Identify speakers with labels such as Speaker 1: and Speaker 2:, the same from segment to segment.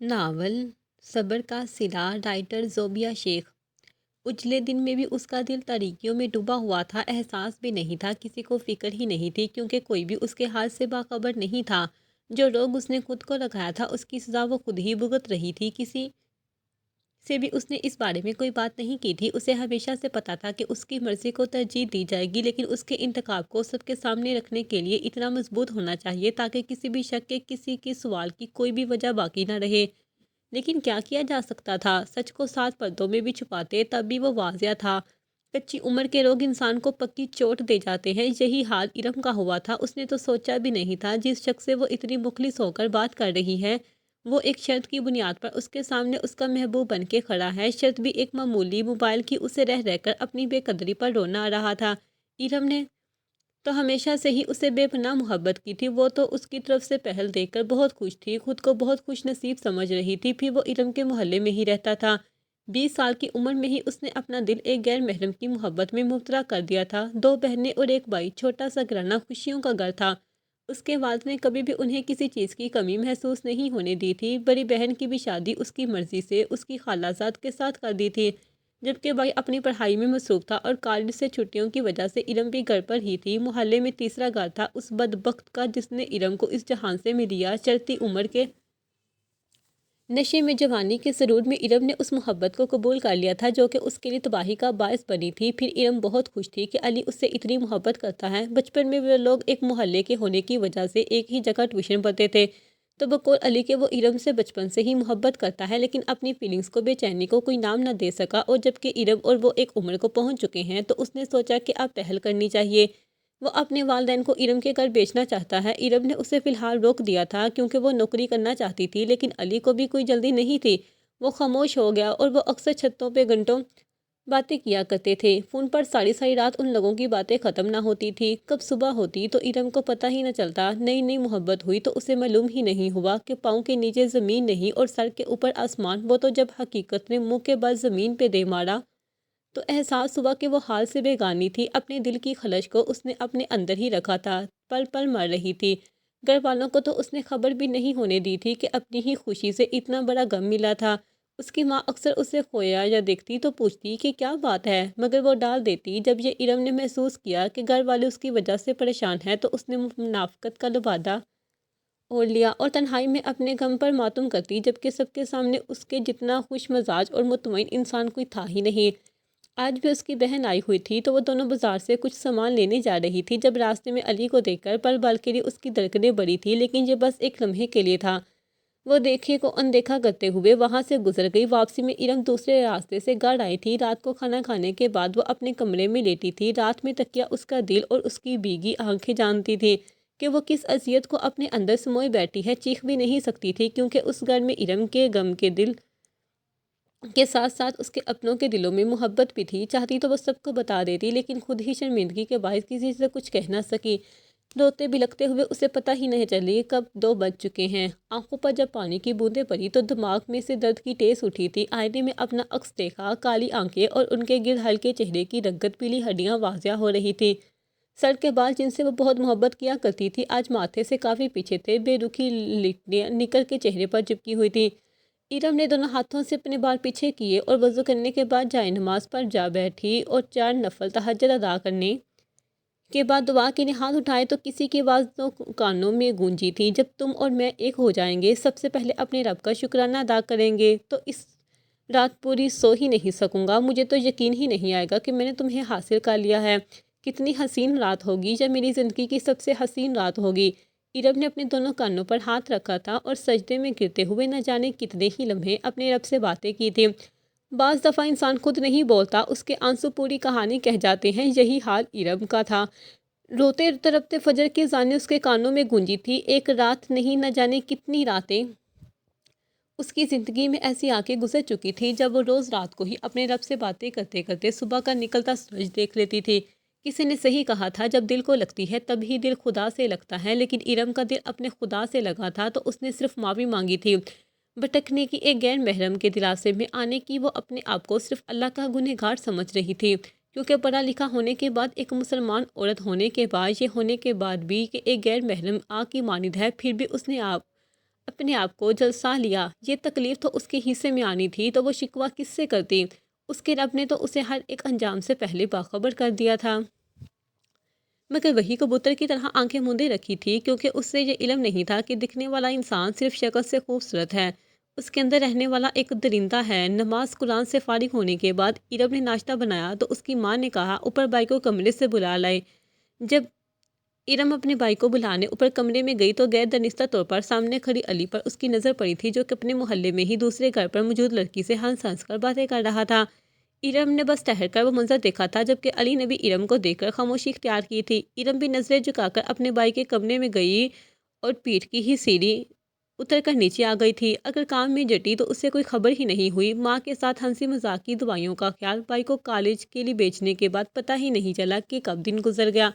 Speaker 1: Novel صبر کا صلہ رائٹر زوبیہ شیخ۔ اجلے دن میں بھی اس کا دل تاریکیوں میں ڈوبا ہوا تھا، احساس بھی نہیں تھا، کسی کو فکر ہی نہیں تھی کیونکہ کوئی بھی اس کے حال سے باخبر نہیں تھا۔ جو روگ اس نے خود کو لگایا تھا اس کی سزا وہ خود ہی بھگت رہی تھی۔ کسی سے بھی اس نے اس بارے میں کوئی بات نہیں کی تھی۔ اسے ہمیشہ سے پتا تھا کہ اس کی مرضی کو ترجیح دی جائے گی، لیکن اس کے انتخاب کو سب کے سامنے رکھنے کے لیے اتنا مضبوط ہونا چاہیے تاکہ کسی بھی شک کے، کسی کے سوال کی کوئی بھی وجہ باقی نہ رہے۔ لیکن کیا کیا جا سکتا تھا؟ سچ کو 7 پردوں میں بھی چھپاتے تب بھی وہ واضح تھا۔ کچی عمر کے روگ انسان کو پکی چوٹ دے جاتے ہیں۔ یہی حال ارم کا ہوا تھا۔ اس نے تو سوچا بھی نہیں تھا جس شخص سے وہ اتنی مخلص ہو کر بات کر رہی ہے وہ ایک شرط کی بنیاد پر اس کے سامنے اس کا محبوب بن کے کھڑا ہے۔ شرط بھی ایک معمولی موبائل کی۔ اسے رہ رہ کر اپنی بے قدری پر رونا آ رہا تھا۔ ارم نے تو ہمیشہ سے ہی اسے بے پناہ محبت کی تھی۔ وہ تو اس کی طرف سے پہل دیکھ کر بہت خوش تھی، خود کو بہت خوش نصیب سمجھ رہی تھی۔ پھر وہ ارم کے محلے میں ہی رہتا تھا۔ 20 سال کی عمر میں ہی اس نے اپنا دل ایک غیر محرم کی محبت میں مبتلا کر دیا تھا۔ 2 بہنیں اور ایک بھائی، چھوٹا سا گھرانہ خوشیوں کا گھر تھا۔ اس کے والد نے کبھی بھی انہیں کسی چیز کی کمی محسوس نہیں ہونے دی تھی۔ بڑی بہن کی بھی شادی اس کی مرضی سے اس کی خالہ زاد کے ساتھ کر دی تھی، جبکہ بھائی اپنی پڑھائی میں مصروف تھا اور کالج سے چھٹیوں کی وجہ سے ارم بھی گھر پر ہی تھی۔ محلے میں تیسرا گھر تھا اس بدبخت کا جس نے ارم کو اس جہان سے مل لیا۔ چڑھتی عمر کے نشے میں جوانی کے سرور میں ارم نے اس محبت کو قبول کر لیا تھا جو کہ اس کے لیے تباہی کا باعث بنی تھی۔ پھر ارم بہت خوش تھی کہ علی اس سے اتنی محبت کرتا ہے۔ بچپن میں وہ لوگ ایک محلے کے ہونے کی وجہ سے ایک ہی جگہ ٹیوشن پڑھتے تھے، تو بقول علی کہ وہ ارم سے بچپن سے ہی محبت کرتا ہے، لیکن اپنی فیلنگز کو، بے چینی کو کوئی نام نہ دے سکا۔ اور جبکہ ارم اور وہ ایک عمر کو پہنچ چکے ہیں تو اس نے سوچا کہ اب پہل کرنی چاہیے۔ وہ اپنے والدین کو ارم کے گھر بھیجنا چاہتا ہے۔ ارم نے اسے فی الحال روک دیا تھا کیونکہ وہ نوکری کرنا چاہتی تھی، لیکن علی کو بھی کوئی جلدی نہیں تھی۔ وہ خاموش ہو گیا اور وہ اکثر چھتوں پہ گھنٹوں باتیں کیا کرتے تھے۔ فون پر ساری ساری رات ان لوگوں کی باتیں ختم نہ ہوتی تھی۔ کب صبح ہوتی تو ارم کو پتہ ہی نہ چلتا۔ نئی نئی محبت ہوئی تو اسے معلوم ہی نہیں ہوا کہ پاؤں کے نیچے زمین نہیں اور سر کے اوپر آسمان۔ وہ تو جب حقیقت نے منہ کے بل زمین پہ دے مارا تو احساس ہوا کہ وہ حال سے بیگانی تھی۔ اپنے دل کی خلش کو اس نے اپنے اندر ہی رکھا تھا، پل پل مر رہی تھی۔ گھر والوں کو تو اس نے خبر بھی نہیں ہونے دی تھی کہ اپنی ہی خوشی سے اتنا بڑا غم ملا تھا۔ اس کی ماں اکثر اسے کھویا یا دیکھتی تو پوچھتی کہ کیا بات ہے، مگر وہ ڈال دیتی۔ جب یہ ارم نے محسوس کیا کہ گھر والے اس کی وجہ سے پریشان ہیں تو اس نے منافقت کا لبادہ اوڑھ لیا اور تنہائی میں اپنے غم پر ماتم کرتی، جبکہ سب کے سامنے اس کے جتنا خوش مزاج اور مطمئن انسان کوئی تھا ہی نہیں۔ آج بھی اس کی بہن آئی ہوئی تھی تو وہ دونوں بازار سے کچھ سامان لینے جا رہی تھی جب راستے میں علی کو دیکھ کر پل پل کے لیے اس کی دھڑکنیں بڑھی تھی، لیکن یہ بس ایک لمحے کے لیے تھا۔ وہ دیکھے کو اندیکھا کرتے ہوئے وہاں سے گزر گئی۔ واپسی میں ارم دوسرے راستے سے گھر آئی تھی۔ رات کو کھانا کھانے کے بعد وہ اپنے کمرے میں لیٹی تھی۔ رات میں تکیہ اس کا دل اور اس کی بھیگی آنکھیں جانتی تھی کہ وہ کس اذیت کو اپنے اندر سموئے بیٹھی ہے۔ چیخ بھی نہیں سکتی تھی کیونکہ اس گھر میں ارم کے غم کے دل کے ساتھ ساتھ اس کے اپنوں کے دلوں میں محبت بھی تھی۔ چاہتی تو وہ سب کو بتا دیتی، لیکن خود ہی شرمندگی کے باعث کسی سے کچھ کہہ نہ سکی۔ روتے بلکتے ہوئے اسے پتہ ہی نہیں چلی کب 2 بج چکے ہیں۔ آنکھوں پر جب پانی کی بوندیں پڑی تو دماغ میں سے درد کی ٹیس اٹھی تھی۔ آئینے میں اپنا عکس دیکھا، کالی آنکھیں اور ان کے گرد ہلکے چہرے کی رنگت پیلی ہڈیاں واضح ہو رہی تھی۔ سر کے بال جن سے وہ بہت محبت کیا کرتی تھی آج ماتھے سے کافی پیچھے تھے، بے رخی لٹیاں نکل کے چہرے پر چپکی ہوئی تھی۔ ارم نے دونوں ہاتھوں سے اپنے بال پیچھے کیے اور وضو کرنے کے بعد جائے نماز پر جا بیٹھی اور 4 نفل تہجد ادا کرنے کے بعد دعا کے لیے ہاتھ اٹھائے تو کسی کی آواز تو کانوں میں گونجی تھی، جب تم اور میں ایک ہو جائیں گے سب سے پہلے اپنے رب کا شکرانہ ادا کریں گے تو اس رات پوری سو ہی نہیں سکوں گا۔ مجھے تو یقین ہی نہیں آئے گا کہ میں نے تمہیں حاصل کر لیا ہے۔ کتنی حسین رات ہوگی، یہ میری زندگی کی سب سے حسین رات ہوگی۔ ارم نے اپنے دونوں کانوں پر ہاتھ رکھا تھا اور سجدے میں گرتے ہوئے نہ جانے کتنے ہی لمحے اپنے رب سے باتیں کی تھی۔ بعض دفعہ انسان خود نہیں بولتا، اس کے آنسو پوری کہانی کہہ جاتے ہیں۔ یہی حال ارم کا تھا۔ روتے تڑپتے فجر کی اذانیں اس کے کانوں میں گونجی تھی۔ ایک رات نہیں، نہ جانے کتنی راتیں اس کی زندگی میں ایسی آ کے گزر چکی تھی جب وہ روز رات کو ہی اپنے رب سے باتیں کرتے کرتے صبح کا نکلتا سورج دیکھ لیتی تھی۔ کسی نے صحیح کہا تھا، جب دل کو لگتی ہے تب ہی دل خدا سے لگتا ہے، لیکن ارم کا دل اپنے خدا سے لگا تھا تو اس نے صرف معافی مانگی تھی۔ بھٹکنے کی، ایک غیر محرم کے دلاسے میں آنے کی، وہ اپنے آپ کو صرف اللہ کا گنہگار سمجھ رہی تھی، کیونکہ پڑھا لکھا ہونے کے بعد، ایک مسلمان عورت ہونے کے بعد، یہ ہونے کے بعد بھی کہ ایک غیر محرم آگ کی مانند ہے، پھر بھی اس نے اپنے آپ کو جلسا لیا۔ یہ تکلیف تو اس کے حصے میں آنی تھی تو وہ شکوہ کس سے کرتی؟ اس کے رب نے تو اسے ہر ایک انجام سے پہلے باخبر کر دیا تھا، مگر وہی کبوتر کی طرح آنکھیں موندے رکھی تھی، کیونکہ اس سے یہ علم نہیں تھا کہ دکھنے والا انسان صرف شکل سے خوبصورت ہے، اس کے اندر رہنے والا ایک درندہ ہے۔ نماز قرآن سے فارغ ہونے کے بعد ارم نے ناشتہ بنایا تو اس کی ماں نے کہا اوپر بھائی کو کمرے سے بلا لائے۔ جب ارم اپنے بھائی کو بلانے اوپر کمرے میں گئی تو غیر دانستہ طور پر سامنے کھڑی علی پر اس کی نظر پڑی تھی، جو کہ اپنے محلے میں ہی دوسرے گھر پر موجود لڑکی سے ہنس ہنس کر باتیں کر رہا تھا۔ ارم نے بس ٹھہر کر وہ منظر دیکھا تھا، جبکہ علی نے بھی ارم کو دیکھ کر خاموشی اختیار کی تھی۔ ارم بھی نظریں جھکا کر اپنے بھائی کے کمرے میں گئی اور پیٹھ کی ہی سیڑھی اتر کر نیچے آ گئی تھی۔ اگر کام میں جٹی تو اسے کوئی خبر ہی نہیں ہوئی۔ ماں کے ساتھ ہنسی مذاق کی دوائیوں کا خیال بھائی کو کالج کے لیے بیچنے کے بعد پتہ ہی نہیں چلا کہ کب دن گزر گیا،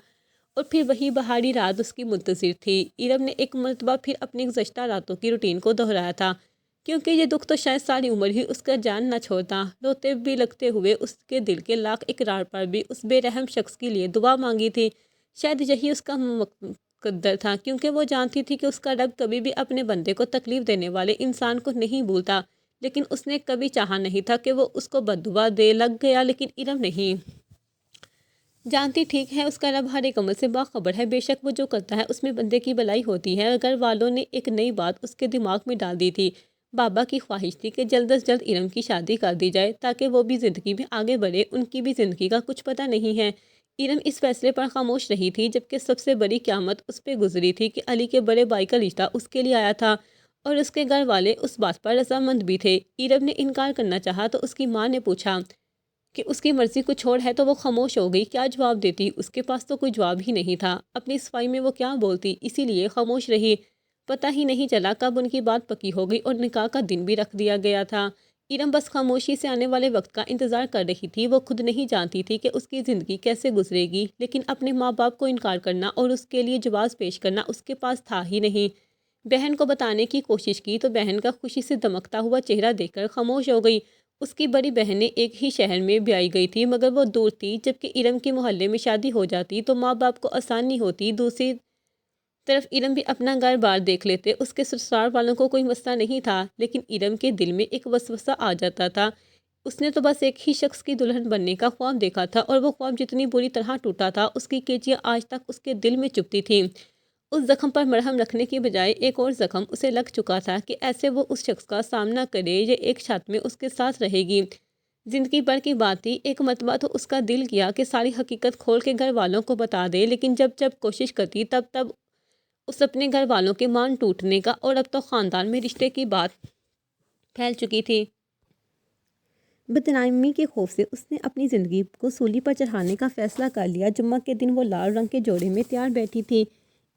Speaker 1: اور پھر وہی بہاری رات اس کی منتظر تھی۔ ارم نے ایک مرتبہ پھر اپنی گزشتہ راتوں کی روٹین کو دہرایا تھا، کیونکہ یہ دکھ تو شاید ساری عمر ہی اس کا جان نہ چھوڑتا۔ روتے بھی لگتے ہوئے اس کے دل کے لاکھ اقرار پر بھی اس بے رحم شخص کے لیے دعا مانگی تھی۔ شاید یہی اس کا مقدر تھا، کیونکہ وہ جانتی تھی کہ اس کا رب کبھی بھی اپنے بندے کو تکلیف دینے والے انسان کو نہیں بھولتا، لیکن اس نے کبھی چاہا نہیں تھا کہ وہ اس کو بد دعا دے۔ لگ گیا، لیکن ارم نہیں جانتی ٹھیک ہے اس کا رب ہر ایک عمل سے باخبر ہے، بے شک وہ جو کرتا ہے اس میں بندے کی بھلائی ہوتی ہے۔ گھر والوں نے ایک نئی بات اس کے دماغ میں ڈال دی تھی۔ بابا کی خواہش تھی کہ جلد از جلد ارم کی شادی کر دی جائے تاکہ وہ بھی زندگی میں آگے بڑھے، ان کی بھی زندگی کا کچھ پتہ نہیں ہے۔ ارم اس فیصلے پر خاموش رہی تھی، جبکہ سب سے بڑی قیامت اس پہ گزری تھی کہ علی کے بڑے بھائی کا رشتہ اس کے لیے آیا تھا، اور اس کے گھر والے اس بات پر رضامند بھی تھے۔ ارم نے انکار کرنا چاہا تو اس کی ماں نے پوچھا کہ اس کی مرضی کچھ اور ہے، تو وہ خاموش ہو گئی۔ کیا جواب دیتی؟ اس کے پاس تو کوئی جواب ہی نہیں تھا۔ اپنی صفائی میں وہ کیا بولتی؟ اسی لیے خاموش رہی۔ پتہ ہی نہیں چلا کب ان کی بات پکی ہو گئی اور نکاح کا دن بھی رکھ دیا گیا تھا۔ ارم بس خاموشی سے آنے والے وقت کا انتظار کر رہی تھی۔ وہ خود نہیں جانتی تھی کہ اس کی زندگی کیسے گزرے گی، لیکن اپنے ماں باپ کو انکار کرنا اور اس کے لیے جواز پیش کرنا اس کے پاس تھا ہی نہیں۔ بہن کو بتانے کی کوشش کی تو بہن کا خوشی سے دمکتا ہوا چہرہ دیکھ کر خاموش ہو گئی۔ اس کی بڑی بہنیں ایک ہی شہر میں بیائی گئی تھی، مگر وہ دور تھی۔ جبکہ ارم کے محلے میں شادی ہو جاتی تو ماں باپ کو آسانی ہوتی۔ دوسری طرف ارم بھی اپنا گھر بار دیکھ لیتے، اس کے سسرال والوں کو کوئی مسئلہ نہیں تھا، لیکن ارم کے دل میں ایک وسوسہ آ جاتا تھا۔ اس نے تو بس ایک ہی شخص کی دلہن بننے کا خواب دیکھا تھا، اور وہ خواب جتنی بری طرح ٹوٹا تھا، اس کی کیچیاں آج تک اس کے دل میں چبھتی تھیں۔ اس زخم پر مرہم رکھنے کی بجائے ایک اور زخم اسے لگ چکا تھا کہ ایسے وہ اس شخص کا سامنا کرے یہ ایک چھت میں اس کے ساتھ رہے گی۔ زندگی بھر کی بات تھی۔ ایک مرتبہ تو اس کا دل کیا کہ ساری حقیقت کھول کے گھر والوں کو بتا دے، لیکن جب کوشش کرتی تب اس اپنے گھر والوں کے مان ٹوٹنے کا، اور اب تو خاندان میں رشتے کی بات پھیل چکی تھی۔ بدنامی کے خوف سے اس نے اپنی زندگی کو سولی پر چڑھانے کا فیصلہ کر لیا۔ جمعہ کے دن وہ لال رنگ کے جوڑے میں تیار بیٹھی تھی۔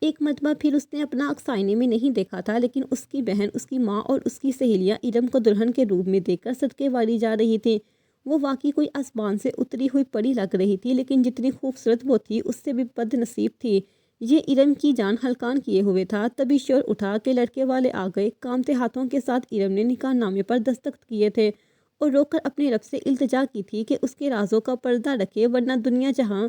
Speaker 1: ایک مرتبہ پھر اس نے اپنا عکس آئینے میں نہیں دیکھا تھا، لیکن اس کی بہن، اس کی ماں اور اس کی سہیلیاں ارم کو دلہن کے روپ میں دیکھ کر صدقے والی جا رہی تھی۔ وہ واقعی کوئی آسمان سے اتری ہوئی پری لگ رہی تھی، لیکن جتنی خوبصورت وہ تھی اس سے بھی بد نصیب تھی۔ یہ ارم کی جان ہلکان کیے ہوئے تھا۔ تبھی شور اٹھا کہ لڑکے والے آ گئے۔ کانپتے ہاتھوں کے ساتھ ارم نے نکاح نامے پر دستخط کیے تھے اور رو کر اپنے رب سے التجا کی تھی کہ اس کے رازوں کا پردہ رکھے، ورنہ دنیا جہاں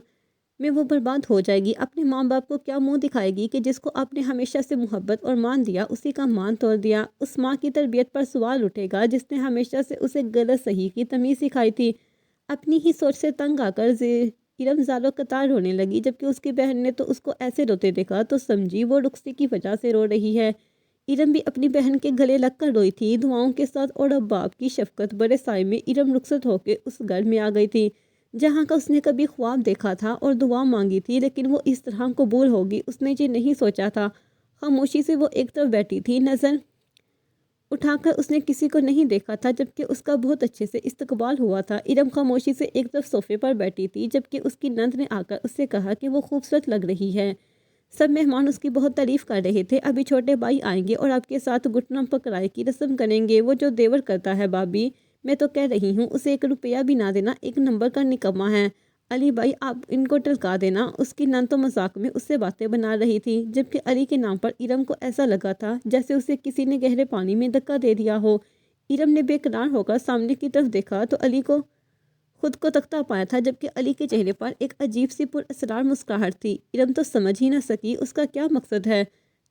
Speaker 1: میں وہ برباد ہو جائے گی۔ اپنے ماں باپ کو کیا منہ دکھائے گی کہ جس کو آپ نے ہمیشہ سے محبت اور مان دیا اسی کا مان توڑ دیا؟ اس ماں کی تربیت پر سوال اٹھے گا جس نے ہمیشہ سے اسے غلط صحیح کی تمیز سکھائی تھی۔ اپنی ہی سوچ سے تنگ آ کر ارم زاروں قطار رونے لگی۔ جبکہ اس کی بہن نے تو اس کو ایسے روتے دیکھا تو سمجھی وہ رخصتی کی وجہ سے رو رہی ہے۔ ارم بھی اپنی بہن کے گلے لگ کر روئی تھی، دعاؤں کے ساتھ، اور اب باپ کی شفقت بڑے سائے میں ارم رخصت ہو کے اس گھر میں آ گئی تھی جہاں کا اس نے کبھی خواب دیکھا تھا اور دعا مانگی تھی، لیکن وہ اس طرح قبول ہوگی اس نے یہ نہیں سوچا تھا۔ خاموشی سے وہ ایک طرف بیٹھی تھی، نظر اٹھا کر اس نے کسی کو نہیں دیکھا تھا، جبکہ اس کا بہت اچھے سے استقبال ہوا تھا۔ ارم خاموشی سے ایک طرف صوفے پر بیٹھی تھی، جبکہ اس کی نند نے آ کر اس سے کہا کہ وہ خوبصورت لگ رہی ہے۔ سب مہمان اس کی بہت تعریف کر رہے تھے۔ ابھی چھوٹے بھائی آئیں گے اور آپ کے ساتھ گھٹنا پکڑائی کی رسم کریں گے۔ وہ جو دیور کرتا ہے بھابھی، میں تو کہہ رہی ہوں اسے 1 روپیہ بھی نہ دینا، ایک نمبر کا نکما ہے۔ علی بھائی آپ ان کو ٹلکا دینا۔ اس کی نند تو مذاق میں اس سے باتیں بنا رہی تھی، جبکہ علی کے نام پر ارم کو ایسا لگا تھا جیسے اسے کسی نے گہرے پانی میں دھکا دے دیا ہو۔ ارم نے بے قرار ہو کر سامنے کی طرف دیکھا تو علی کو خود کو تکتا پایا تھا، جبکہ علی کے چہرے پر ایک عجیب سی پر اسرار مسکراہٹ تھی۔ ارم تو سمجھ ہی نہ سکی اس کا کیا مقصد ہے۔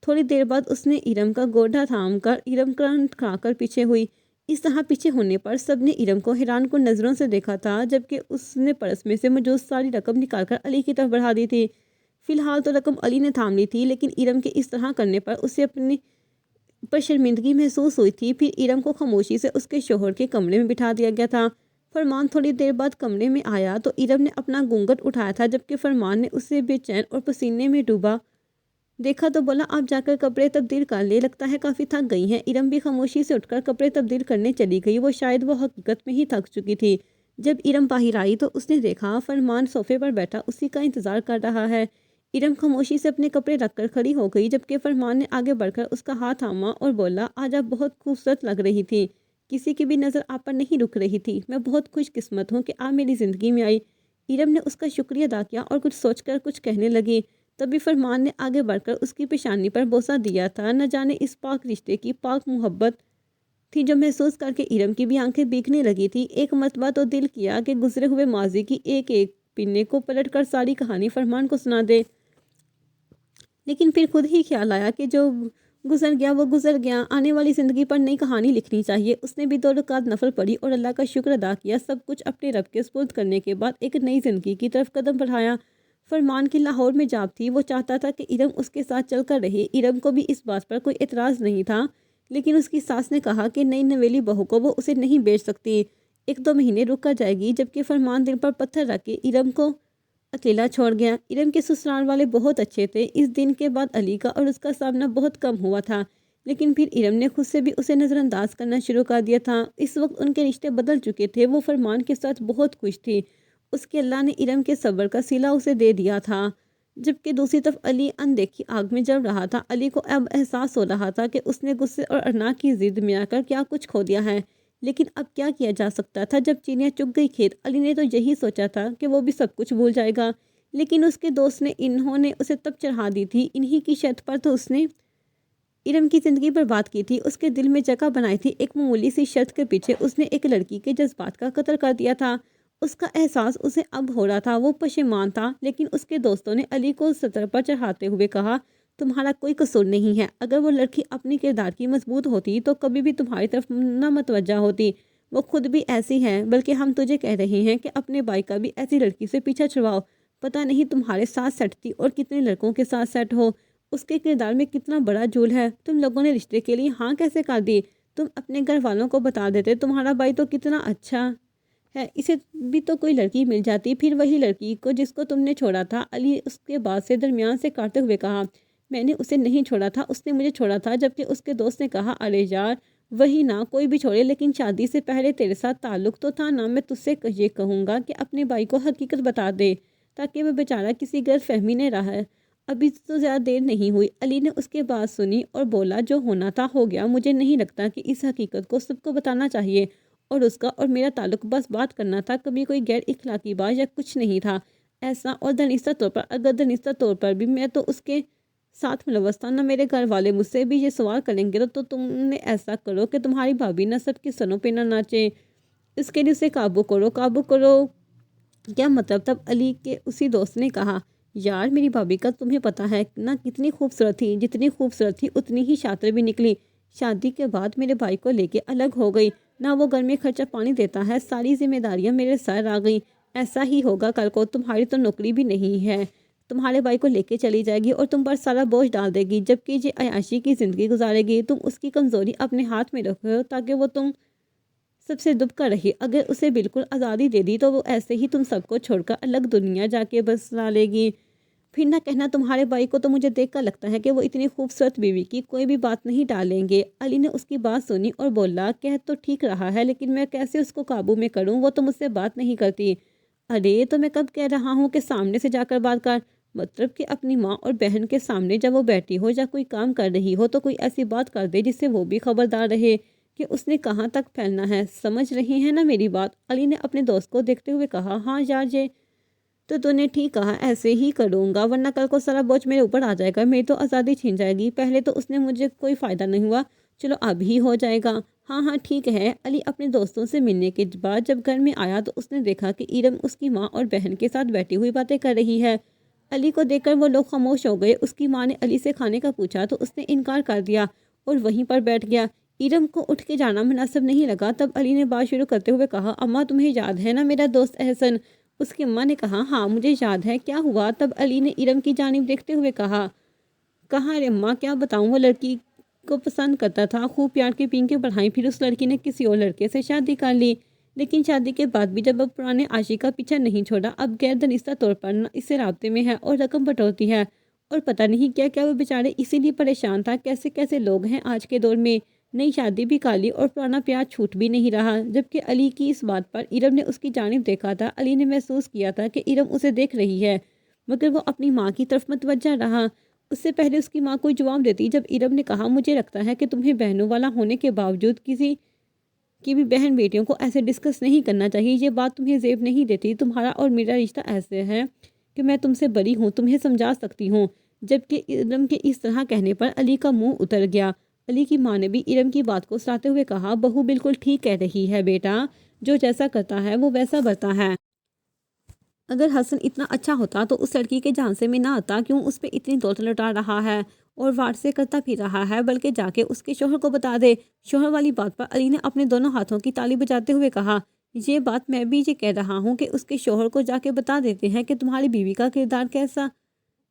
Speaker 1: تھوڑی دیر بعد اس نے ارم کا گوڈا تھام کر ارم کا کھا کر پیچھے ہوئی۔ اس طرح پیچھے ہونے پر سب نے ارم کو حیران کن نظروں سے دیکھا تھا، جبکہ اس نے پرس میں سے موجود ساری رقم نکال کر علی کی طرف بڑھا دی تھی۔ فی الحال تو رقم علی نے تھام لی تھی، لیکن ارم کے اس طرح کرنے پر اسے اپنی پر شرمندگی محسوس ہوئی تھی۔ پھر ارم کو خاموشی سے اس کے شوہر کے کمرے میں بٹھا دیا گیا تھا۔ فرمان تھوڑی دیر بعد کمرے میں آیا تو ارم نے اپنا گھونگھٹ اٹھایا تھا، جبکہ فرمان نے اسے بے چین اور پسینے میں ڈوبا دیکھا تو بولا، آپ جا کر کپڑے تبدیل کر لے، لگتا ہے کافی تھک گئی ہیں۔ ارم بھی خاموشی سے اٹھ کر کپڑے تبدیل کرنے چلی گئی۔ وہ حقیقت میں ہی تھک چکی تھی۔ جب ارم باہر آئی تو اس نے دیکھا فرمان صوفے پر بیٹھا اسی کا انتظار کر رہا ہے۔ ارم خاموشی سے اپنے کپڑے رکھ کر کھڑی ہو گئی، جبکہ فرمان نے آگے بڑھ کر اس کا ہاتھ تھاما اور بولا، آج آپ بہت خوبصورت لگ رہی تھی، کسی کی بھی نظر آپ پر نہیں رک رہی تھی۔ میں بہت خوش قسمت ہوں کہ آپ میری زندگی میں آئی۔ ارم نے اس کا شکریہ ادا کیا اور کچھ سوچ کر کچھ کہنے لگی۔ تبھی فرمان نے آگے بڑھ کر اس کی پیشانی پر بوسہ دیا تھا۔ نہ جانے اس پاک رشتے کی پاک محبت تھی جو محسوس کر کے ارم کی بھی آنکھیں بھیگنے لگی تھی۔ ایک مرتبہ تو دل کیا کہ گزرے ہوئے ماضی کی ایک ایک پنے کو پلٹ کر ساری کہانی فرمان کو سنا دے، لیکن پھر خود ہی خیال آیا کہ جو گزر گیا وہ گزر گیا، آنے والی زندگی پر نئی کہانی لکھنی چاہیے۔ اس نے بھی 2 رکعت نفل پڑھی اور اللہ کا شکر ادا کیا۔ سب کچھ اپنے رب کے سپرد کرنے کے بعد ایک نئی زندگی کی طرف قدم بڑھایا۔ فرمان کی لاہور میں جاب تھی، وہ چاہتا تھا کہ ارم اس کے ساتھ چل کر رہے۔ ارم کو بھی اس بات پر کوئی اعتراض نہیں تھا، لیکن اس کی ساس نے کہا کہ نئی نویلی بہو کو وہ اسے نہیں بیچ سکتی، 1-2 مہینے رک کر جائے گی۔ جبکہ فرمان دل پر پتھر رکھ کے ارم کو اکیلا چھوڑ گیا۔ ارم کے سسرال والے بہت اچھے تھے۔ اس دن کے بعد علی کا اور اس کا سامنا بہت کم ہوا تھا، لیکن پھر ارم نے خود سے بھی اسے نظر انداز کرنا شروع کر دیا تھا۔ اس وقت ان کے رشتے بدل چکے تھے۔ وہ فرمان کے ساتھ بہت خوش تھی، اس کے اللہ نے ارم کے صبر کا صلہ اسے دے دیا تھا۔ جبکہ دوسری طرف علی اندیکھی آگ میں جل رہا تھا۔ علی کو اب احساس ہو رہا تھا کہ اس نے غصے اور ارنا کی ضد میں آ کر کیا کچھ کھو دیا ہے، لیکن اب کیا کیا جا سکتا تھا؟ جب چینیاں چگ گئی کھیت، علی نے تو یہی سوچا تھا کہ وہ بھی سب کچھ بھول جائے گا، لیکن اس کے دوست نے انہوں نے اسے تب چڑھا دی تھی۔ انہی کی شرط پر تو اس نے ارم کی زندگی برباد کی تھی، اس کے دل میں جگہ بنائی تھی۔ ایک معمولی سی شرط کے پیچھے اس نے ایک لڑکی کے جذبات کا قتل کر دیا تھا۔ اس کا احساس اسے اب ہو رہا تھا۔ وہ پشیمان تھا، لیکن اس کے دوستوں نے علی کو سطر پر چڑھاتے ہوئے کہا، تمہارا کوئی قصور نہیں ہے۔ اگر وہ لڑکی اپنی کردار کی مضبوط ہوتی تو کبھی بھی تمہاری طرف نہ متوجہ ہوتی۔ وہ خود بھی ایسی ہے، بلکہ ہم تجھے کہہ رہے ہیں کہ اپنے بھائی کا بھی ایسی لڑکی سے پیچھا چھڑواؤ۔ پتہ نہیں تمہارے ساتھ سیٹ تھی اور کتنے لڑکوں کے ساتھ سیٹ ہو۔ اس کے کردار میں کتنا بڑا جھول ہے۔ تم لوگوں نے رشتے کے لیے ہاں کیسے کر دی؟ تم اپنے گھر والوں کو بتا دیتے، تمہارا بھائی تو کتنا اچھا ہے، اسے بھی تو کوئی لڑکی مل جاتی۔ پھر وہی لڑکی کو جس کو تم نے چھوڑا تھا، علی اس کے بعد سے درمیان سے کاٹتے ہوئے کہا، میں نے اسے نہیں چھوڑا تھا، اس نے مجھے چھوڑا تھا۔ جبکہ اس کے دوست نے کہا، ارے یار وہی نہ، کوئی بھی چھوڑے، لیکن شادی سے پہلے تیرے ساتھ تعلق تو تھا نا۔ میں تجھ سے یہ کہوں گا کہ اپنے بھائی کو حقیقت بتا دے، تاکہ وہ بیچارہ کسی غلط فہمی میں رہے۔ ابھی تو زیادہ دیر نہیں ہوئی۔ علی نے اس کے بات سنی اور بولا، جو ہونا تھا ہو گیا۔ مجھے نہیں لگتا کہ اس حقیقت کو سب کو بتانا چاہیے، اور اس کا اور میرا تعلق بس بات کرنا تھا، کبھی کوئی غیر اخلاقی بات یا کچھ نہیں تھا ایسا۔ اور دنستہ طور پر، اگر دنستہ طور پر بھی میں تو اس کے ساتھ ملوث تھا نہ۔ میرے گھر والے مجھ سے بھی یہ سوال کریں گے تو تم نے ایسا کرو کہ تمہاری بھابھی نہ سب کے سنوں پہ نہ ناچے۔ اس کے لیے اسے قابو کرو، قابو کرو۔ کیا مطلب؟ تب علی کے اسی دوست نے کہا، یار میری بھابھی کا تمہیں پتہ ہے نہ کتنی خوبصورت تھی، جتنی خوبصورت تھی اتنی ہی شاطر بھی نکلی۔ شادی کے بعد میرے بھائی کو لے کے الگ ہو گئی، نہ وہ گھر میں خرچہ پانی دیتا ہے، ساری ذمہ داریاں میرے سر آ گئی۔ ایسا ہی ہوگا کل کو، تمہاری تو نوکری بھی نہیں ہے، تمہارے بھائی کو لے کے چلی جائے گی اور تم پر سارا بوجھ ڈال دے گی، جبکہ یہ عیاشی کی زندگی گزارے گی۔ تم اس کی کمزوری اپنے ہاتھ میں رکھو تاکہ وہ تم سب سے دب کر رہی۔ اگر اسے بالکل آزادی دے دی تو وہ ایسے ہی تم سب کو چھوڑ کر الگ دنیا جا کے بسا لے گی۔ پھر نہ کہنا تمہارے بھائی کو تو مجھے دیکھ کر لگتا ہے کہ وہ اتنی خوبصورت بیوی کی کوئی بھی بات نہیں ٹالیں گے۔ علی نے اس کی بات سنی اور بولا، کہہ تو ٹھیک رہا ہے، لیکن میں کیسے اس کو قابو میں کروں؟ وہ تو مجھ سے بات نہیں کرتی۔ ارے تو میں کب کہہ رہا ہوں کہ سامنے سے جا کر بات کر؟ مطلب کہ اپنی ماں اور بہن کے سامنے جب وہ بیٹھی ہو یا کوئی کام کر رہی ہو تو کوئی ایسی بات کر دے جس سے وہ بھی خبردار رہے کہ اس نے کہاں تک پھیلنا ہے۔ سمجھ رہے ہیں نا میری بات؟ علی نے اپنے دوست کو دیکھتے ہوئے کہا، ہاں یار یہ تو نے ٹھیک کہا، ایسے ہی کروں گا، ورنہ کل کو سارا بوجھ میرے اوپر آ جائے گا، میری تو آزادی چھین جائے گی۔ پہلے تو اس نے مجھے کوئی فائدہ نہیں ہوا، چلو اب ہی ہو جائے گا۔ ہاں ہاں ٹھیک ہے۔ علی اپنے دوستوں سے ملنے کے بعد جب گھر میں آیا تو اس نے دیکھا کہ ارم اس کی ماں اور بہن کے ساتھ بیٹھی ہوئی باتیں کر رہی ہے۔
Speaker 2: علی کو دیکھ کر وہ لوگ خاموش ہو گئے۔ اس کی ماں نے علی سے کھانے کا پوچھا تو اس نے انکار کر دیا اور وہیں پر بیٹھ گیا۔ ارم کو اٹھ کے جانا مناسب نہیں لگا۔ تب علی نے بات شروع کرتے ہوئے کہا، اماں تمہیں یاد ہے نا میرا دوست احسن؟ اس کی اماں نے کہا، ہاں مجھے یاد ہے، کیا ہوا؟ تب علی نے ارم کی جانب دیکھتے ہوئے کہا ارے اماں کیا بتاؤں، وہ لڑکی کو پسند کرتا تھا، خوب پیار کے پینکے بڑھائی، پھر اس لڑکی نے کسی اور لڑکے سے شادی کر لی، لیکن شادی کے بعد بھی جب اب پرانے عاشق کا پیچھا نہیں چھوڑا، اب غیر دانستہ طور پر اس سے رابطے میں ہے اور رقم بٹورتی ہے اور پتہ نہیں کیا کیا، وہ بیچارے اسی لیے پریشان تھا۔ کیسے کیسے لوگ ہیں آج کے دور میں، نئی شادی بھی کر لی اور پرانا پیار چھوٹ بھی نہیں رہا۔ جبکہ علی کی اس بات پر ارم نے اس کی جانب دیکھا تھا۔ علی نے محسوس کیا تھا کہ ارم اسے دیکھ رہی ہے، مگر وہ اپنی ماں کی طرف متوجہ رہا۔ اس سے پہلے اس کی ماں کوئی جواب دیتی جب ارم نے کہا، مجھے لگتا ہے کہ تمہیں بہنوں والا ہونے کے باوجود کسی کی بھی بہن بیٹیوں کو ایسے ڈسکس نہیں کرنا چاہیے۔ یہ بات تمہیں زیب نہیں دیتی، تمہارا اور میرا رشتہ ایسے ہے کہ میں تم سے بری ہوں، تمہیں سمجھا سکتی ہوں۔ جبکہ ارم کے اس طرح کہنے پر علی کا منہ اتر گیا۔ علی کی ماں نے بھی ارم کی بات کو سراہتے ہوئے کہا، بہو بالکل ٹھیک کہہ رہی ہے بیٹا، جو جیسا کرتا ہے وہ ویسا برتا ہے۔ اگر حسن اتنا اچھا ہوتا تو اس لڑکی کے جھانسے میں نہ آتا، کیوں اس پہ اتنی دولت لٹا رہا ہے اور وار سے کرتا پھر رہا ہے، بلکہ جا کے اس کے شوہر کو بتا دے۔ شوہر والی بات پر علی نے اپنے دونوں ہاتھوں کی تالی بجاتے ہوئے کہا، یہ بات میں بھی یہ کہہ رہا ہوں کہ اس کے شوہر کو جا کے بتا دیتے ہیں کہ تمہاری بیوی کا کردار کیسا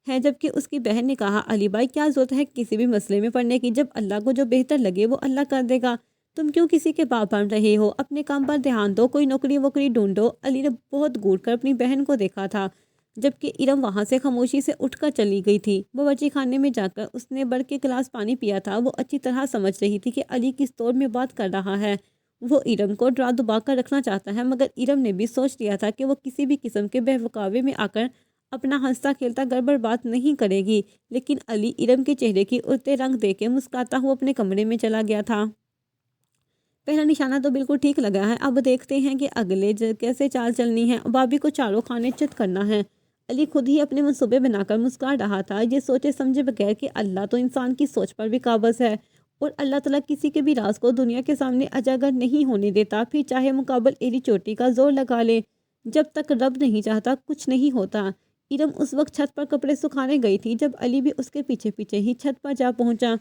Speaker 2: ہے۔ جبکہ اس کی بہن نے کہا، علی بھائی کیا ضرورت ہے کسی بھی مسئلے میں پڑنے کی، جب اللہ کو جو بہتر لگے وہ اللہ کر دے گا، تم کیوں کسی کے باپ بن رہے ہو؟ اپنے کام پر دھیان دو، کوئی نوکری ووکری ڈھونڈو۔ علی نے بہت گھور کر اپنی بہن کو دیکھا تھا، جبکہ ارم وہاں سے خاموشی سے اٹھ کر چلی گئی تھی۔ باورچی خانے میں جا کر اس نے بڑھ کے گلاس پانی پیا تھا۔ وہ اچھی طرح سمجھ رہی تھی کہ علی کس طور میں بات کر رہا ہے۔ وہ ارم کو ڈرا دبا کر رکھنا چاہتا ہے، مگر ارم نے بھی سوچ لیا تھا کہ وہ کسی بھی قسم کے بہکاوے میں آ کر اپنا ہنستا کھیلتا گڑبڑ بات نہیں کرے گی۔ لیکن علی ارم کے چہرے کی ارتے رنگ دے کے مسکراتا ہوا اپنے کمرے میں چلا گیا تھا۔ پہلا نشانہ تو بالکل ٹھیک لگا ہے، اب دیکھتے ہیں کہ اگلے کیسے چال چلنی ہے۔ بابی کو چاروں خانے چت کرنا ہے۔ علی خود ہی اپنے منصوبے بنا کر مسکرا رہا تھا، یہ سوچے سمجھے بغیر کہ اللہ تو انسان کی سوچ پر بھی قابض ہے اور اللہ تعالیٰ کسی کے بھی راز کو دنیا کے سامنے اجاگر نہیں ہونے دیتا، پھر چاہے مقابل ایری چوٹی کا زور لگا لے، جب تک رب نہیں چاہتا کچھ نہیں ہوتا۔ ارم اس وقت چھت پر کپڑے سکھانے گئی تھی جب علی بھی اس کے پیچھے پیچھے ہی چھت پر جا پہنچا۔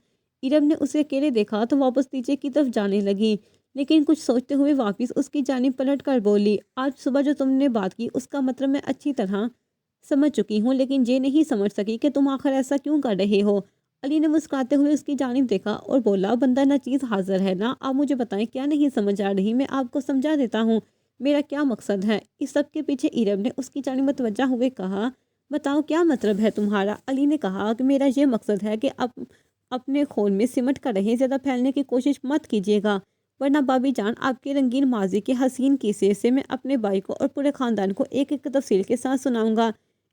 Speaker 2: ارم نے اسے اکیلے دیکھا تو واپس نیچے کی طرف جانے لگی، لیکن کچھ سوچتے ہوئے واپس اس کی جانب پلٹ کر بولی، آج صبح جو تم نے بات کی اس کا مطلب میں اچھی طرح سمجھ چکی ہوں، لیکن یہ نہیں سمجھ سکی کہ تم آخر ایسا کیوں کر رہے ہو۔ علی نے مسکراتے ہوئے اس کی جانب دیکھا اور بولا، بندہ نہ چیز حاضر ہے نا، آپ مجھے بتائیں کیا نہیں سمجھ آ رہی، میں آپ کو سمجھا دیتا ہوں میرا کیا مقصد ہے۔ اس سب کے پیچھے ارم نے اس کی جانب متوجہ ہوئے کہا، بتاؤ کیا مطلب ہے تمہارا؟ علی نے کہا کہ میرا یہ مقصد ہے کہ اپنے خون میں سمٹ کر رہیں، زیادہ پھیلنے کی کوشش مت کیجیے گا، ورنہ بابی جان آپ کے رنگین ماضی کے حسین قصے سے میں اپنے بھائی کو اور پورے خاندان کو ایک ایک تفصیل کے ساتھ سناؤں گا۔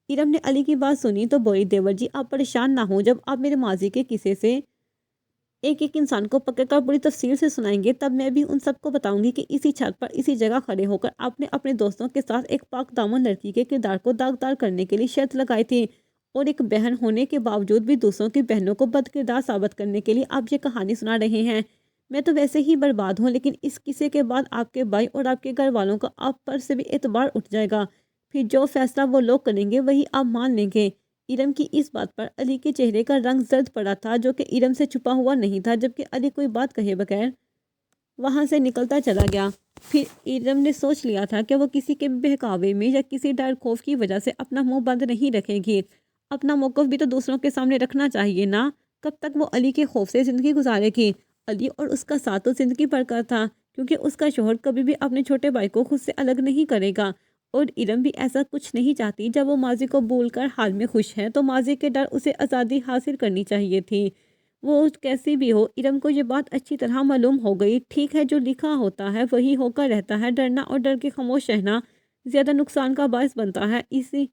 Speaker 2: ارم نے علی کی بات سنی تو بولی، دیور جی آپ پریشان نہ ہوں، جب آپ میرے ماضی کے قصے سے ایک ایک انسان کو پکڑ کر بڑی تفصیل سے سنائیں گے، تب میں بھی ان سب کو بتاؤں گی کہ اسی چھت پر اسی جگہ کھڑے ہو کر آپ نے اپنے دوستوں کے ساتھ ایک پاک دامن لڑکی کے کردار کو داغدار کرنے کے لیے شرط لگائی تھی، اور ایک بہن ہونے کے باوجود بھی دوسروں کی بہنوں کو بد کردار ثابت کرنے کے لیے آپ یہ کہانی سنا رہے ہیں۔ میں تو ویسے ہی برباد ہوں، لیکن اس قصے کے بعد آپ کے بھائی اور آپ کے گھر والوں کا آپ پر سے بھی اعتبار اٹھ جائے گا، پھر جو فیصلہ وہ لوگ کریں گے وہی آپ مان لیں گے۔ ارم کی اس بات پر علی کے چہرے کا رنگ زرد پڑا تھا، جو کہ ارم سے چھپا ہوا نہیں تھا، جبکہ علی کوئی بات کہے بغیر وہاں سے نکلتا چلا گیا۔ پھر ارم نے سوچ لیا تھا کہ وہ کسی کے بہکاوے میں یا کسی ڈر خوف کی وجہ سے اپنا منہ بند نہیں رکھے گی، اپنا موقف بھی تو دوسروں کے سامنے رکھنا چاہیے نا۔ کب تک وہ علی کے خوف سے زندگی گزارے گی؟ علی اور اس کا ساتھ تو زندگی بھر کا تھا، کیونکہ اس کا شوہر کبھی بھی اپنے چھوٹے بھائی کو خود سے الگ نہیں کرے گا، اور ارم بھی ایسا کچھ نہیں چاہتی۔ جب وہ ماضی کو بھول کر حال میں خوش ہے تو ماضی کے ڈر اسے آزادی حاصل کرنی چاہیے تھی، وہ کیسی بھی ہو۔ ارم کو یہ بات اچھی طرح معلوم ہو گئی، ٹھیک ہے جو لکھا ہوتا ہے وہی ہو کر رہتا ہے، ڈرنا اور ڈر کے خاموش رہنا زیادہ نقصان کا باعث بنتا ہے۔ اسی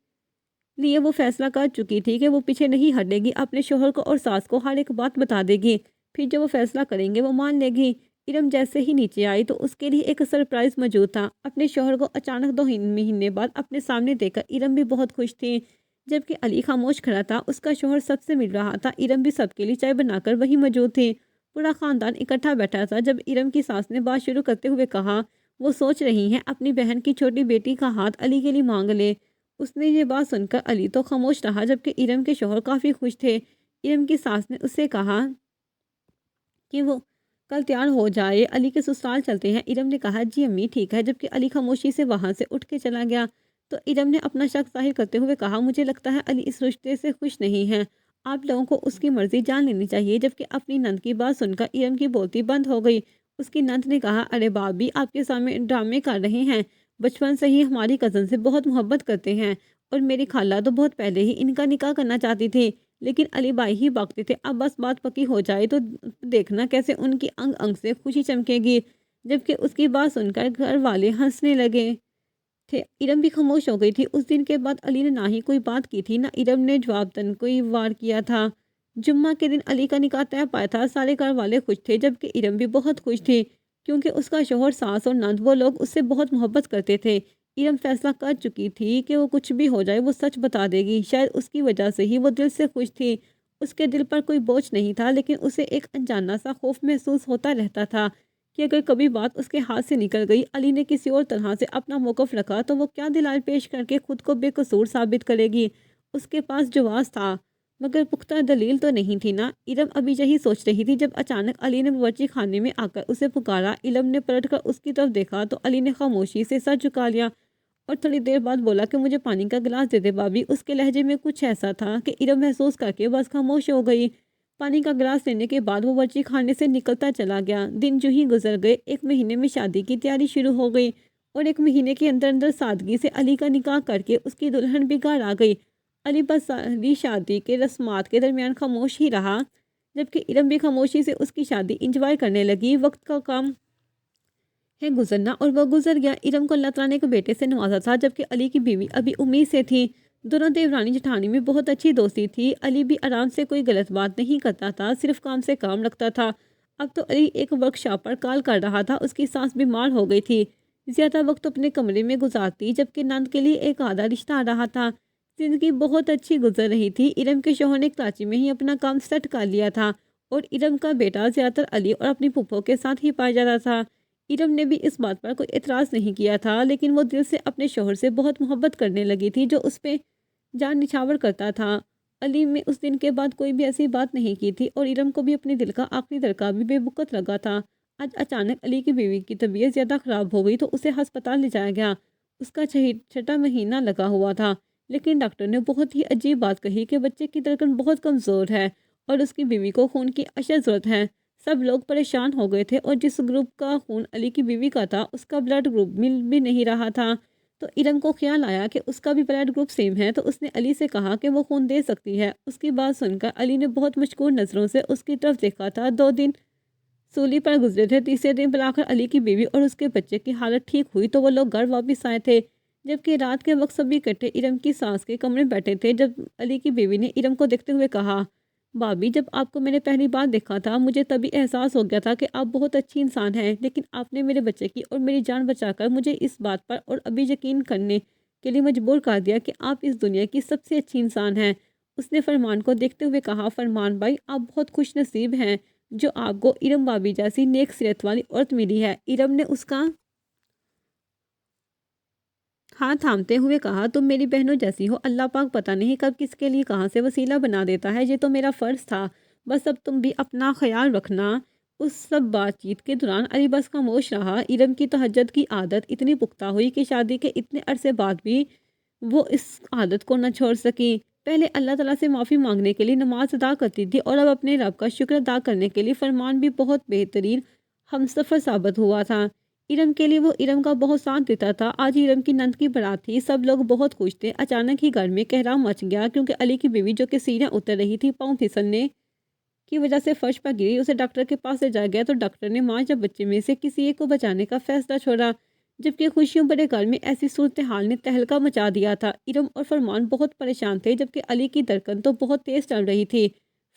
Speaker 2: لیے وہ فیصلہ کر چکی تھی کہ وہ پیچھے نہیں ہٹے گی، اپنے شوہر کو اور ساس کو ہر ایک بات بتا دے گی، پھر جو وہ فیصلہ کریں گے وہ مان لے گی۔ ارم جیسے ہی نیچے آئی تو اس کے لیے ایک سرپرائز موجود تھا، اپنے شوہر کو اچانک 2 مہینے بعد اپنے سامنے دیکھ کر ارم بھی بہت خوش تھی، جبکہ علی خاموش کھڑا تھا، اس کا شوہر سب سے مل رہا تھا، ارم بھی سب کے لیے چائے بنا کر وہی موجود تھی، پورا خاندان اکٹھا بیٹھا تھا۔ جب ارم کی ساس نے بات شروع کرتے ہوئے کہا، وہ سوچ رہی ہیں اپنی بہن کی چھوٹی بیٹی کا ہاتھ علی کے لیے مانگ لے، اس نے یہ بات سن کر علی تو خاموش رہا، جبکہ ارم کے شوہر کافی خوش تھے۔ ارم کی ساس نے اس سے کہا کہ وہ کل تیار ہو جائے، علی کے سسرال چلتے ہیں۔ ارم نے کہا جی امی ٹھیک ہے، جبکہ علی خاموشی سے وہاں سے اٹھ کے چلا گیا۔ تو ارم نے اپنا شک ظاہر کرتے ہوئے کہا مجھے لگتا ہے علی اس رشتے سے خوش نہیں ہے، آپ لوگوں کو اس کی مرضی جان لینی چاہیے۔ جبکہ اپنی نند کی بات سن کر ارم کی بولتی بند ہو گئی۔ اس کی نند نے کہا ارے بھابھی آپ کے سامنے ڈرامے کر رہے ہیں، بچپن سے ہی ہماری کزن سے بہت محبت کرتے ہیں اور میری خالہ تو بہت پہلے ہی ان کا نکاح کرنا چاہتی تھی، لیکن علی بھائی ہی باقتے تھے۔ اب بس بات پکی ہو جائے تو دیکھنا کیسے ان کی انگ انگ سے خوشی چمکے گی۔ جبکہ اس کی بات سن کر گھر والے ہنسنے لگے تھے۔ ارم بھی خاموش ہو گئی تھی۔ اس دن کے بعد علی نے نہ ہی کوئی بات کی تھی، نہ ارم نے جواب تن کوئی وار کیا تھا۔ جمعہ کے دن علی کا نکاح طے پایا تھا۔ سارے گھر والے خوش تھے، جبکہ ارم بھی بہت خوش تھی، کیونکہ اس کا شوہر، ساس اور نند وہ لوگ اس سے بہت محبت کرتے تھے۔ ارم فیصلہ کر چکی تھی کہ وہ کچھ بھی ہو جائے وہ سچ بتا دے گی۔ شاید اس کی وجہ سے ہی وہ دل سے خوش تھی۔ اس کے دل پر کوئی بوجھ نہیں تھا، لیکن اسے ایک انجانا سا خوف محسوس ہوتا رہتا تھا کہ اگر کبھی بات اس کے ہاتھ سے نکل گئی، علی نے کسی اور طرح سے اپنا موقف رکھا تو وہ کیا دلائل پیش کر کے خود کو بے قصور ثابت کرے گی۔ اس کے پاس جواز تھا، مگر پختہ دلیل تو نہیں تھی نا۔ ارم ابھی یہی سوچ رہی تھی جب اچانک علی نے باورچی خانے میں آ کر اسے پکارا۔ ارم نے پلٹ کر اس کی طرف دیکھا تو علی نے خاموشی سے سر جھکا لیا اور تھوڑی دیر بعد بولا کہ مجھے پانی کا گلاس دے دے بھابھی۔ اس کے لہجے میں کچھ ایسا تھا کہ ارم محسوس کر کے بس خاموش ہو گئی۔ پانی کا گلاس لینے کے بعد وہ باورچی خانے سے نکلتا چلا گیا۔ دن جو ہی گزر گئے، 1 مہینے میں شادی کی تیاری شروع ہو گئی اور 1 مہینے کے اندر اندر سادگی سے علی کا نکاح کر کے اس کی دلہن بھی گھر آ گئی۔ علی بس ساری شادی کے رسمات کے درمیان خاموش ہی رہا، جبکہ ارم بھی خاموشی سے اس کی شادی انجوائے کرنے لگی۔ وقت کا کام ہے گزرنا اور وہ گزر گیا۔ ارم کو اللہ تعالیٰ نے ایک بیٹے سے نوازا تھا، جبکہ علی کی بیوی ابھی امید سے تھی۔ دونوں دیورانی جٹھانی میں بہت اچھی دوستی تھی۔ علی بھی آرام سے کوئی غلط بات نہیں کرتا تھا، صرف کام سے کام رکھتا تھا۔ اب تو علی ایک ورک شاپ پر کال کر رہا تھا۔ اس کی سانس بیمار ہو گئی تھی، زیادہ وقت اپنے کمرے میں گزارتی، جبکہ نند کے لیے ایک آدھا رشتہ آ رہا تھا۔ زندگی بہت اچھی گزر رہی تھی۔ ارم کے شوہر نے کراچی میں ہی اپنا کام سیٹ کر لیا تھا اور ارم کا بیٹا زیادہ تر علی اور اپنی پھپھو کے ساتھ ہی پایا جاتا تھا۔ ارم نے بھی اس بات پر کوئی اعتراض نہیں کیا تھا، لیکن وہ دل سے اپنے شوہر سے بہت محبت کرنے لگی تھی، جو اس پہ جان نچھاور کرتا تھا۔ علی میں اس دن کے بعد کوئی بھی ایسی بات نہیں کی تھی اور ارم کو بھی اپنے دل کا آخری دھڑکا بھی بے بکت لگا تھا۔ آج اچانک علی کی بیوی کی طبیعت زیادہ خراب ہو گئی تو اسے ہسپتال لے جایا گیا۔ اس کا 6واں مہینہ لگا ہوا تھا، لیکن ڈاکٹر نے بہت ہی عجیب بات کہی کہ بچے کی دھڑکن بہت کمزور ہے اور اس کی بیوی کو خون کی اشد ضرورت ہے۔ سب لوگ پریشان ہو گئے تھے اور جس گروپ کا خون علی کی بیوی کا تھا اس کا بلڈ گروپ مل بھی نہیں رہا تھا۔ تو ارم کو خیال آیا کہ اس کا بھی بلڈ گروپ سیم ہے، تو اس نے علی سے کہا کہ وہ خون دے سکتی ہے۔ اس کی بات سن کر علی نے بہت مشکور نظروں سے اس کی طرف دیکھا تھا۔ 2 دن سولی پر گزرے تھے۔ تیسرے دن بلاخر علی کی بیوی اور اس کے بچے کی حالت ٹھیک ہوئی تو وہ لوگ گھر واپس آئے تھے، جبکہ رات کے وقت سبھی اکٹھے ارم کی ساس کے کمرے بیٹھے تھے۔ جب علی کی بیوی نے ارم کو دیکھتے ہوئے کہا بھابھی جب آپ کو میں نے پہلی بار دیکھا تھا مجھے تبھی احساس ہو گیا تھا کہ آپ بہت اچھی انسان ہیں، لیکن آپ نے میرے بچے کی اور میری جان بچا کر مجھے اس بات پر اور ابھی یقین کرنے کے لیے مجبور کر دیا کہ آپ اس دنیا کی سب سے اچھی انسان ہیں۔ اس نے فرمان کو دیکھتے ہوئے کہا فرمان بھائی آپ بہت خوش نصیب ہیں جو آپ کو ارم بھابھی جیسی نیک سیرت والی عورت ملی ہے۔ ارم نے اس کا ہاتھ تھامتے ہوئے کہا تم میری بہنوں جیسی ہو، اللہ پاک پتہ نہیں کب کس کے لیے کہاں سے وسیلہ بنا دیتا ہے، یہ تو میرا فرض تھا، بس اب تم بھی اپنا خیال رکھنا۔ اس سب بات چیت کے دوران علی بس خاموش رہا۔ ارم کی تہجد کی عادت اتنی پختہ ہوئی کہ شادی کے اتنے عرصے بعد بھی وہ اس عادت کو نہ چھوڑ سکی۔ پہلے اللہ تعالیٰ سے معافی مانگنے کے لیے نماز ادا کرتی تھی اور اب اپنے رب کا شکر ادا کرنے کے لیے فرمان بھی بہت بہترین ہمسفر ثابت ہوا تھا۔ ارم کے لیے وہ ارم کا بہت ساتھ دیتا تھا۔ آج ارم کی نند کی بارات تھی، سب لوگ بہت خوش تھے۔ اچانک ہی گھر میں کہرام مچ گیا، کیونکہ علی کی بیوی جو کہ سیڑھیاں اتر رہی تھی پاؤں پھسلنے کی وجہ سے فرش پر گری، اسے ڈاکٹر کے پاس لے جایا گیا تو ڈاکٹر نے ماں یا بچے میں سے کسی ایک کو بچانے کا فیصلہ چھوڑا، جبکہ خوشیوں بڑے گھر میں ایسی صورتحال نے تہلکہ مچا دیا تھا۔ ارم اور فرمان بہت پریشان تھے، جبکہ علی کی دھڑکن تو بہت تیز چل رہی تھی۔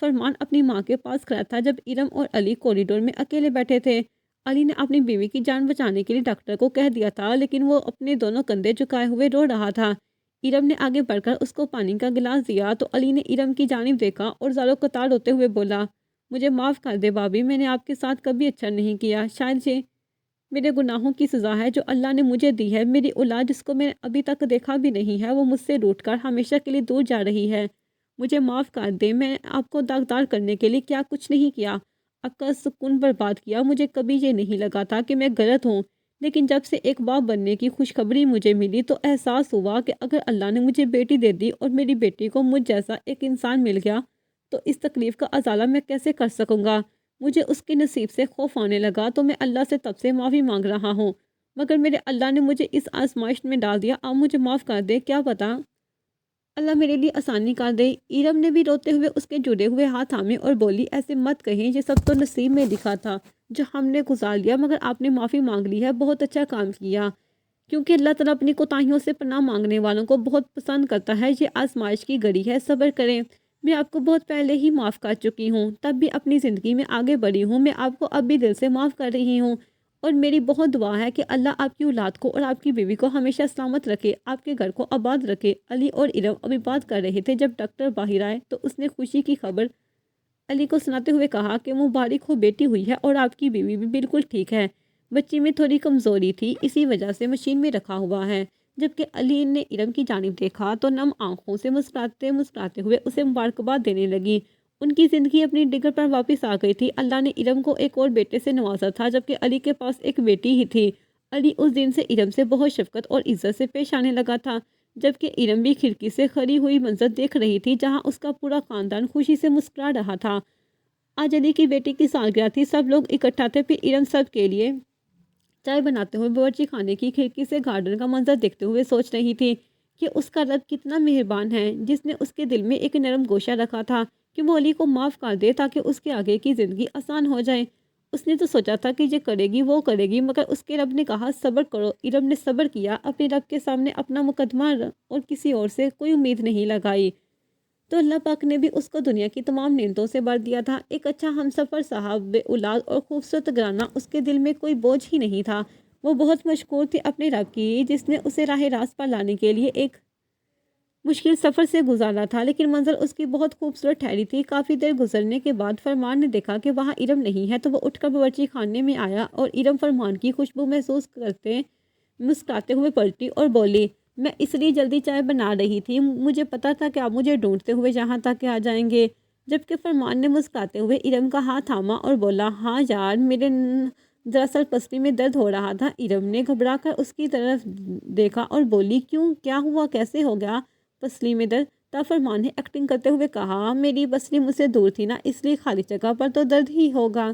Speaker 2: فرمان اپنی ماں کے پاس کھڑا تھا جب ارم اور علی کوریڈور میں اکیلے بیٹھے تھے۔ علی نے اپنی بیوی کی جان بچانے کے لیے ڈاکٹر کو کہہ دیا تھا، لیکن وہ اپنے دونوں کندھے جھکائے ہوئے رو رہا تھا۔ ارم نے آگے بڑھ کر اس کو پانی کا گلاس دیا تو علی نے ارم کی جانب دیکھا اور زاروں قطار روتے ہوئے بولا مجھے معاف کر دے بھابھی، میں نے آپ کے ساتھ کبھی اچھا نہیں کیا، شاید یہ میرے گناہوں کی سزا ہے جو اللہ نے مجھے دی ہے۔ میری اولاد جس کو میں نے ابھی تک دیکھا بھی نہیں ہے، وہ مجھ سے روٹ کر ہمیشہ کے لیے دور جا رہی ہے۔ مجھے معاف کر دیں، میں نے آپ کو داغدار کرنے کے لیے کیا کچھ نہیں کیا، آپ کا سکون برباد کیا۔ مجھے کبھی یہ نہیں لگا تھا کہ میں غلط ہوں، لیکن جب سے ایک باپ بننے کی خوشخبری مجھے ملی تو احساس ہوا کہ اگر اللہ نے مجھے بیٹی دے دی اور میری بیٹی کو مجھ جیسا ایک انسان مل گیا تو اس تکلیف کا ازالہ میں کیسے کر سکوں گا۔ مجھے اس کے نصیب سے خوف آنے لگا تو میں اللہ سے تب سے معافی مانگ رہا ہوں، مگر میرے اللہ نے مجھے اس آزمائش میں ڈال دیا۔ آپ مجھے معاف کر دے، کیا پتا اللہ میرے لیے آسانی کر دے۔ ایرم نے بھی روتے ہوئے اس کے جڑے ہوئے ہاتھ تھامے اور بولی، ایسے مت کہیں، یہ سب تو نصیب میں لکھا تھا جو ہم نے گزار لیا، مگر آپ نے معافی مانگ لی ہے، بہت اچھا کام کیا، کیونکہ اللہ تعالیٰ اپنی کوتاہیوں سے پناہ مانگنے والوں کو بہت پسند کرتا ہے۔ یہ آزمائش کی گھڑی ہے، صبر کریں۔ میں آپ کو بہت پہلے ہی معاف کر چکی ہوں، تب بھی اپنی زندگی میں آگے بڑھی ہوں۔ میں آپ کو اب بھی دل سے معاف کر رہی ہوں، اور میری بہت دعا ہے کہ اللہ آپ کی اولاد کو اور آپ کی بیوی کو ہمیشہ سلامت رکھے، آپ کے گھر کو آباد رکھے۔ علی اور ارم ابھی بات کر رہے تھے جب ڈاکٹر باہر آئے تو اس نے خوشی کی خبر علی کو سناتے ہوئے کہا کہ مبارک ہو، بیٹی ہوئی ہے اور آپ کی بیوی بھی بالکل ٹھیک ہے، بچی میں تھوڑی کمزوری تھی، اسی وجہ سے مشین میں رکھا ہوا ہے۔ جبکہ علی نے ارم کی جانب دیکھا تو نم آنکھوں سے مسکراتے مسکراتے ہوئے اسے مبارکباد دینے لگی۔ ان کی زندگی اپنی ڈگر پر واپس آ گئی تھی۔ اللہ نے ارم کو ایک اور بیٹے سے نوازا تھا جبکہ علی کے پاس ایک بیٹی ہی تھی۔ علی اس دن سے ارم سے بہت شفقت اور عزت سے پیش آنے لگا تھا، جبکہ ارم بھی کھڑکی سے کھڑی ہوئی منظر دیکھ رہی تھی جہاں اس کا پورا خاندان خوشی سے مسکرا رہا تھا۔ آج علی کی بیٹی کی سالگرہ تھی، سب لوگ اکٹھا تھے، پھر ارم سب کے لیے چائے بناتے ہوئے باورچی خانے کی کھڑکی سے گارڈن کا منظر دیکھتے ہوئے سوچ رہی تھی کہ اس کا رب کتنا مہربان ہے جس نے اس کے دل میں ایک نرم گوشہ رکھا تھا کہ وہ علی کو معاف کر دے تاکہ اس کے آگے کی زندگی آسان ہو جائے۔ اس نے تو سوچا تھا کہ یہ کرے گی، وہ کرے گی، مگر اس کے رب نے کہا صبر کرو۔ ارم نے صبر کیا، اپنے رب کے سامنے اپنا مقدمہ اور کسی اور سے کوئی امید نہیں لگائی، تو اللہ پاک نے بھی اس کو دنیا کی تمام نعمتوں سے بھر دیا تھا۔ ایک اچھا ہمسفر، صاحب اولاد اور خوبصورت گھرانہ، اس کے دل میں کوئی بوجھ ہی نہیں تھا۔ وہ بہت مشکور تھی اپنے رب کی جس نے اسے راہ راست پر لانے کے لیے ایک مشکل سفر سے گزارا تھا، لیکن منظر اس کی بہت خوبصورت ٹھہری تھی۔ کافی دیر گزرنے کے بعد فرمان نے دیکھا کہ وہاں ارم نہیں ہے تو وہ اٹھ کر باورچی خانے میں آیا اور ارم فرمان کی خوشبو محسوس کرتے مسکراتے ہوئے پلٹی اور بولی، میں اس لیے جلدی چائے بنا رہی تھی، مجھے پتا تھا کہ آپ مجھے ڈھونڈتے ہوئے یہاں تک آ جائیں گے۔ جبکہ فرمان نے مسکراتے ہوئے ارم کا ہاتھ تھاما اور بولا، ہاں یار، میرے دراصل پسلی میں درد ہو رہا تھا۔ ارم نے گھبرا کر اس کی طرف دیکھا اور بولی، کیوں، کیا ہوا، کیسے ہو گیا پسلی میں درد؟ تب فرمان نے ایکٹنگ کرتے ہوئے کہا، میری پسلی مجھ سے دور تھی نا، اس لیے خالی جگہ پر تو درد ہی ہوگا۔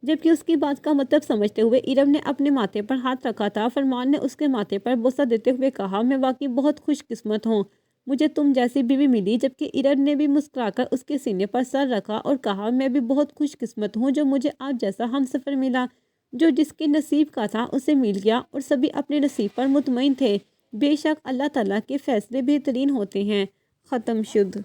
Speaker 2: جبکہ اس کی بات کا مطلب سمجھتے ہوئے ارم نے اپنے ماتھے پر ہاتھ رکھا تھا۔ فرمان نے اس کے ماتھے پر بوسہ دیتے ہوئے کہا، میں واقعی بہت خوش قسمت ہوں، مجھے تم جیسی بیوی ملی۔ جبکہ ارم نے بھی مسکرا کر اس کے سینے پر سر رکھا اور کہا، میں بھی بہت خوش قسمت ہوں جو مجھے آپ جیسا ہم سفر ملا، جو جس کے نصیب کا تھا اسے مل گیا۔ اور سبھی اپنے نصیب پر مطمئن تھے۔ بے شک اللہ تعالیٰ کے فیصلے بہترین ہوتے ہیں۔ ختم شد۔